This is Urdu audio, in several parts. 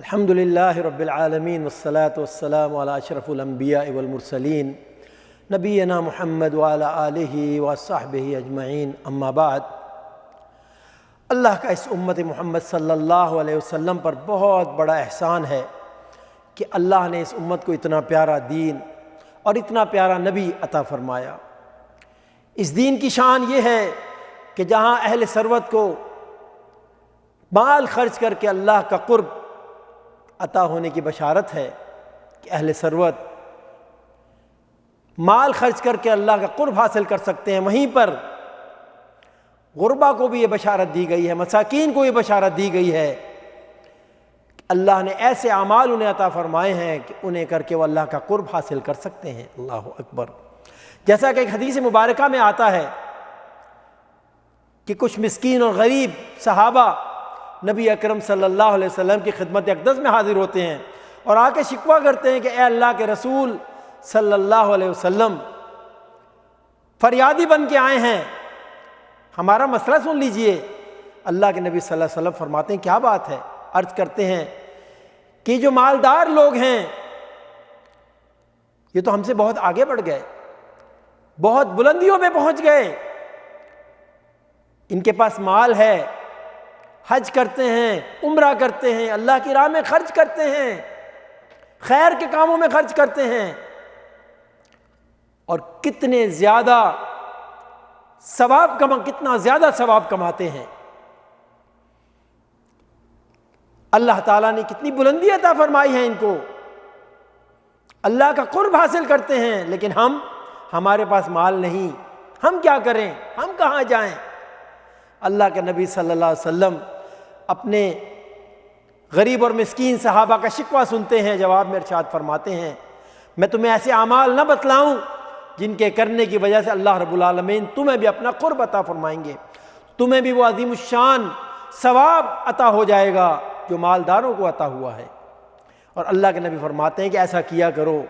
الحمد للہ رب العالمین والصلاة والسلام علی اشرف الانبیاء والمرسلین نبینا محمد وعلی آلہ وصحبہ اجمعین، اما بعد۔ اللہ کا اس امت محمد صلی اللہ علیہ وسلم پر بہت بڑا احسان ہے کہ اللہ نے اس امت کو اتنا پیارا دین اور اتنا پیارا نبی عطا فرمایا۔ اس دین کی شان یہ ہے کہ جہاں اہل ثروت کو مال خرچ کر کے اللہ کا قرب عطا ہونے کی بشارت ہے کہ اہل ثروت مال خرچ کر کے اللہ کا قرب حاصل کر سکتے ہیں، وہیں پر غربا کو بھی یہ بشارت دی گئی ہے، مساکین کو یہ بشارت دی گئی ہے کہ اللہ نے ایسے اعمال انہیں عطا فرمائے ہیں کہ انہیں کر کے وہ اللہ کا قرب حاصل کر سکتے ہیں۔ اللہ اکبر۔ جیسا کہ ایک حدیث مبارکہ میں آتا ہے کہ کچھ مسکین اور غریب صحابہ نبی اکرم صلی اللہ علیہ وسلم کی خدمت اقدس میں حاضر ہوتے ہیں اور آ کے شکوہ کرتے ہیں کہ اے اللہ کے رسول صلی اللہ علیہ وسلم، فریادی بن کے آئے ہیں، ہمارا مسئلہ سن لیجئے۔ اللہ کے نبی صلی اللہ علیہ وسلم فرماتے ہیں کیا بات ہے؟ عرض کرتے ہیں کہ جو مالدار لوگ ہیں یہ تو ہم سے بہت آگے بڑھ گئے، بہت بلندیوں پہ پہنچ گئے، ان کے پاس مال ہے، حج کرتے ہیں، عمرہ کرتے ہیں، اللہ کی راہ میں خرچ کرتے ہیں، خیر کے کاموں میں خرچ کرتے ہیں، اور کتنا زیادہ ثواب کماتے ہیں۔ اللہ تعالیٰ نے کتنی بلندی عطا فرمائی ہے ان کو، اللہ کا قرب حاصل کرتے ہیں، لیکن ہمارے پاس مال نہیں، ہم کیا کریں، ہم کہاں جائیں؟ اللہ کے نبی صلی اللہ علیہ وسلم اپنے غریب اور مسکین صحابہ کا شکوہ سنتے ہیں، جواب میں ارشاد فرماتے ہیں میں تمہیں ایسے اعمال نہ بتلاؤں جن کے کرنے کی وجہ سے اللہ رب العالمین تمہیں بھی اپنا قرب عطا فرمائیں گے، تمہیں بھی وہ عظیم الشان ثواب عطا ہو جائے گا جو مالداروں کو عطا ہوا ہے۔ اور اللہ کے نبی فرماتے ہیں کہ ایسا کیا کرو،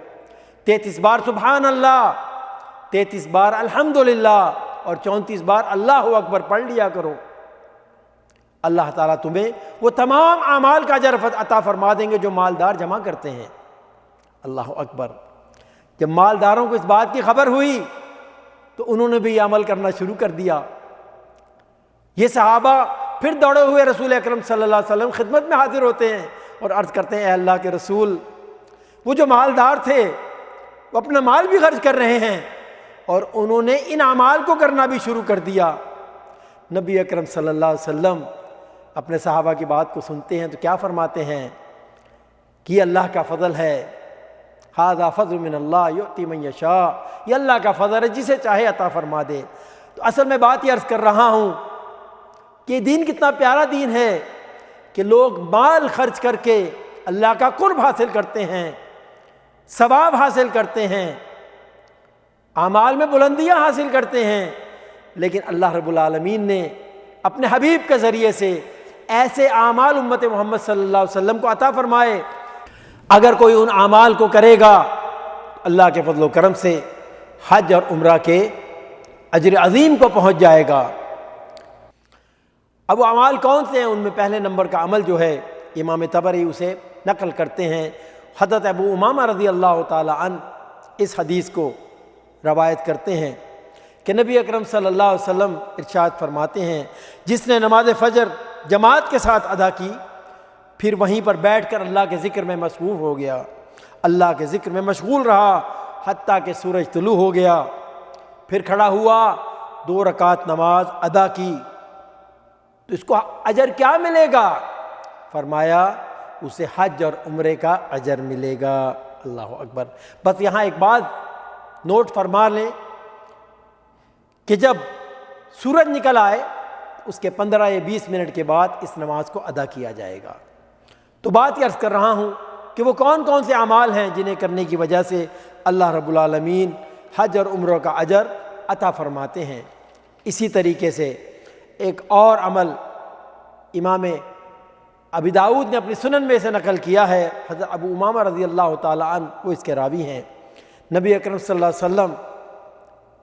33 بار سبحان اللہ، 33 بار الحمدللہ اور 34 بار اللہ اکبر پڑھ لیا کرو۔ اللہ تعالیٰ تمہیں وہ تمام اعمال کا اجر عطا فرما دیں گے جو مالدار جمع کرتے ہیں۔ اللہ اکبر۔ جب مالداروں کو اس بات کی خبر ہوئی تو انہوں نے بھی یہ عمل کرنا شروع کر دیا۔ یہ صحابہ پھر دوڑے ہوئے رسول اکرم صلی اللہ علیہ وسلم خدمت میں حاضر ہوتے ہیں اور عرض کرتے ہیں اے اللہ کے رسول، وہ جو مالدار تھے وہ اپنا مال بھی خرچ کر رہے ہیں اور انہوں نے ان اعمال کو کرنا بھی شروع کر دیا۔ نبی اکرم صلی اللہ علیہ وسلم اپنے صحابہ کی بات کو سنتے ہیں تو کیا فرماتے ہیں کہ یہ اللہ کا فضل ہے، ھذا فضل من اللہ یؤتی من یشاء، یہ اللہ کا فضل ہے، جسے چاہے عطا فرما دے۔ تو اصل میں بات یہ عرض کر رہا ہوں کہ دین کتنا پیارا دین ہے کہ لوگ مال خرچ کر کے اللہ کا قرب حاصل کرتے ہیں، ثواب حاصل کرتے ہیں، اعمال میں بلندیاں حاصل کرتے ہیں، لیکن اللہ رب العالمین نے اپنے حبیب کے ذریعے سے ایسے اعمال امت محمد صلی اللہ علیہ وسلم کو عطا فرمائے، اگر کوئی ان اعمال کو کرے گا اللہ کے فضل و کرم سے حج اور عمرہ کے اجر عظیم کو پہنچ جائے گا۔ اب وہ اعمال کون سے ہیں؟ ان میں پہلے نمبر کا عمل جو ہے امام طبری اسے نقل کرتے ہیں، حضرت ابو امامہ رضی اللہ تعالی عنہ اس حدیث کو روایت کرتے ہیں کہ نبی اکرم صلی اللہ علیہ وسلم ارشاد فرماتے ہیں جس نے نماز فجر جماعت کے ساتھ ادا کی پھر وہیں پر بیٹھ کر اللہ کے ذکر میں مصروف ہو گیا، اللہ کے ذکر میں مشغول رہا حتیٰ کہ سورج طلوع ہو گیا، پھر کھڑا ہوا 2 رکعت نماز ادا کی، تو اس کو اجر کیا ملے گا؟ فرمایا اسے حج اور عمرے کا اجر ملے گا۔ اللہ اکبر۔ بس یہاں ایک بات نوٹ فرما لیں کہ جب سورج نکل آئے اس کے 15 یا 20 منٹ کے بعد اس نماز کو ادا کیا جائے گا۔ تو بات یہ عرض کر رہا ہوں کہ وہ کون کون سے اعمال ہیں جنہیں کرنے کی وجہ سے اللہ رب العالمین حج اور عمرہ کا اجر عطا فرماتے ہیں۔ اسی طریقے سے ایک اور عمل امام ابی داؤد نے اپنی سنن میں سے نقل کیا ہے، حضرت ابو امامہ رضی اللہ تعالی عنہ وہ اس کے راوی ہیں۔ نبی اکرم صلی اللہ علیہ وسلم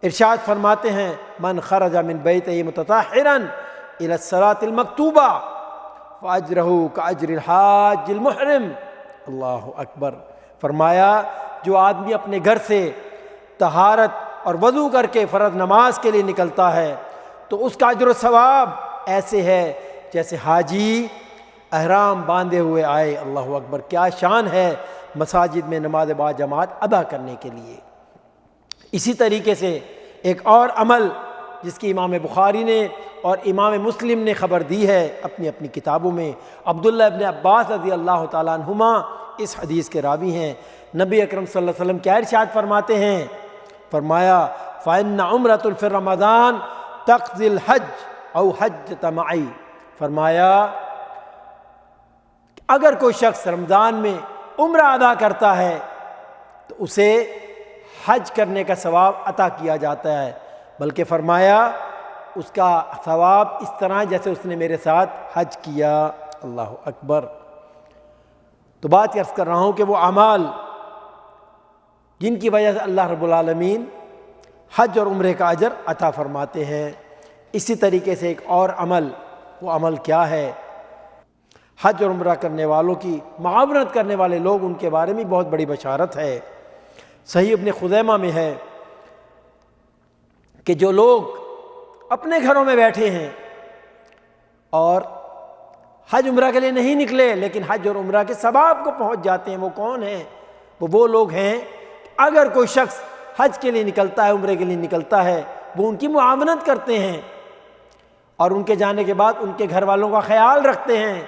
ارشاد فرماتے ہیں من خرج من بیتہ متطہرا الی الصلاۃ المکتوبہ فاجرہ کاجر الحاج المحرم۔ اللہ اکبر۔ فرمایا جو آدمی اپنے گھر سے طہارت اور وضو کر کے فرض نماز کے لیے نکلتا ہے تو اس کا اجر و ثواب ایسے ہے جیسے حاجی احرام باندھے ہوئے آئے۔ اللہ اکبر۔ کیا شان ہے مساجد میں نماز با جماعت ادا کرنے کے لیے۔ اسی طریقے سے ایک اور عمل جس کی امام بخاری نے اور امام مسلم نے خبر دی ہے اپنی اپنی کتابوں میں، عبداللہ ابن عباس رضی اللہ تعالیٰ عنہما اس حدیث کے راوی ہیں۔ نبی اکرم صلی اللہ علیہ وسلم کیا ارشاد فرماتے ہیں؟ فرمایا فَإِنَّ عُمْرَةٌ فِي رَمَضَانَ تَقْضِي الْحَجَّ أَوْ حَجَّةَ مَعِي۔ فرمایا اگر کوئی شخص رمضان میں عمرہ ادا کرتا ہے تو اسے حج کرنے کا ثواب عطا کیا جاتا ہے، بلکہ فرمایا اس کا ثواب اس طرح جیسے اس نے میرے ساتھ حج کیا۔ اللہ اکبر۔ تو بات عرض کر رہا ہوں کہ وہ اعمال جن کی وجہ سے اللہ رب العالمین حج اور عمرے کا اجر عطا فرماتے ہیں، اسی طریقے سے ایک اور عمل، وہ عمل کیا ہے؟ حج اور عمرہ کرنے والوں کی معاونت کرنے والے لوگ، ان کے بارے میں بہت بڑی بشارت ہے۔ صحیح ابن خزیمہ میں ہے کہ جو لوگ اپنے گھروں میں بیٹھے ہیں اور حج عمرہ کے لیے نہیں نکلے لیکن حج اور عمرہ کے ثواب کو پہنچ جاتے ہیں، وہ کون ہیں؟ وہ لوگ ہیں اگر کوئی شخص حج کے لیے نکلتا ہے، عمرے کے لیے نکلتا ہے، وہ ان کی معاونت کرتے ہیں اور ان کے جانے کے بعد ان کے گھر والوں کا خیال رکھتے ہیں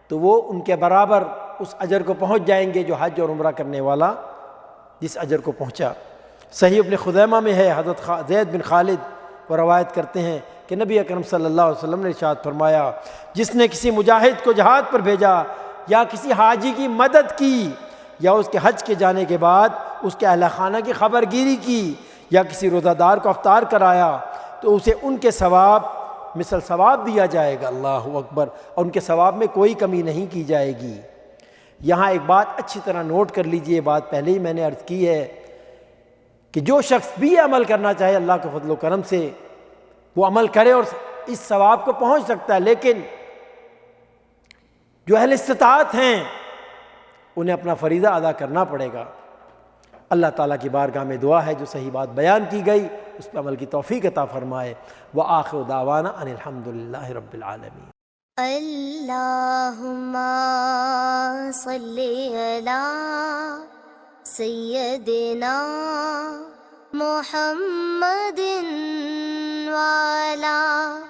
تو وہ ان کے برابر اس اجر کو پہنچ جائیں گے جو حج اور عمرہ کرنے والا جس اجر کو پہنچا۔ صحیح ابن خزیمہ میں ہے، حضرت زید بن خالد وہ روایت کرتے ہیں کہ نبی اکرم صلی اللہ علیہ وسلم نے ارشاد فرمایا جس نے کسی مجاہد کو جہاد پر بھیجا یا کسی حاجی کی مدد کی یا اس کے حج کے جانے کے بعد اس کے اہل خانہ کی خبر گیری کی یا کسی روزہ دار کو افطار کرایا تو اسے ان کے ثواب مثل ثواب دیا جائے گا۔ اللہ اکبر۔ اور ان کے ثواب میں کوئی کمی نہیں کی جائے گی۔ یہاں ایک بات اچھی طرح نوٹ کر لیجئے، بات پہلے ہی میں نے عرض کی ہے کہ جو شخص بھی عمل کرنا چاہے اللہ کے فضل و کرم سے وہ عمل کرے اور اس ثواب کو پہنچ سکتا ہے، لیکن جو اہل استطاعت ہیں انہیں اپنا فریضہ ادا کرنا پڑے گا۔ اللہ تعالیٰ کی بارگاہ میں دعا ہے جو صحیح بات بیان کی گئی اس پہ عمل کی توفیق عطا فرمائے۔ وآخر دعوانا ان الحمد للہ رب العالمین۔ اللہم صلی علی سیدنا محمد وعلی